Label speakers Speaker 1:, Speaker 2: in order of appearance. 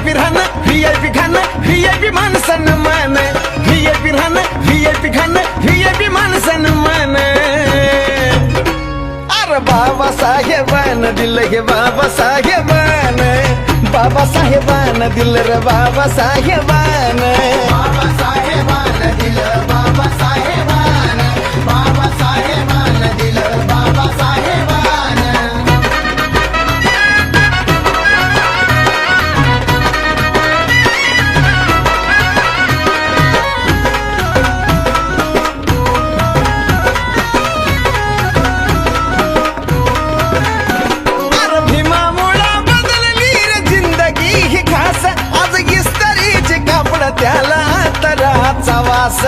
Speaker 1: VIP राहणं VIP खाणं VIP मान सन्मान व्हीआयपी राहणं व्हीआयपी खाणं व्हीआयपी मान सन्मान अरे बाबासाहेबान दिलं हे बाबासाहेबान बाबासाहेबान दिलं रे बाबासाहेबान
Speaker 2: बाबासाहेबान दिलं बाबासाहेबान बाबासाहेबान दिलं बाबासाहेबान
Speaker 1: अरे भीमामुळा बदलली रे जिंदगी ही खास आज इस्त्रीचे कापड त्याला तराचा वास